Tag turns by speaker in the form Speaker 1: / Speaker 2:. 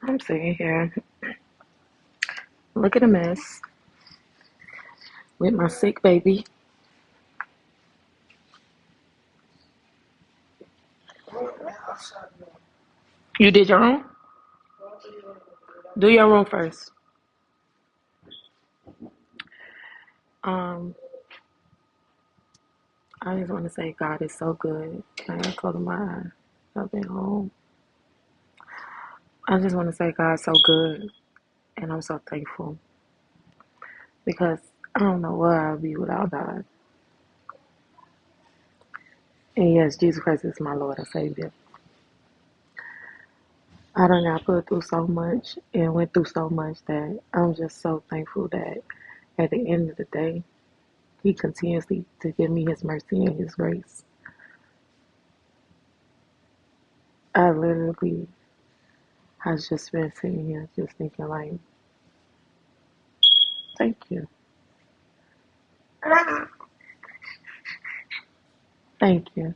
Speaker 1: I'm sitting here, look at a mess with my sick baby. You did your room? Do your room first. Um, I just want to say God is so good. I gotta close my eyes. I've been home. I just want to say God's so good, and I'm so thankful because I don't know where I'd be without God. And yes, Jesus Christ is my Lord and Savior. I done got put through so much and went through so much that I'm just so thankful that at the end of the day, He continuously to give me His mercy and His grace. I literally has just been sitting here just thinking like, thank you, thank you.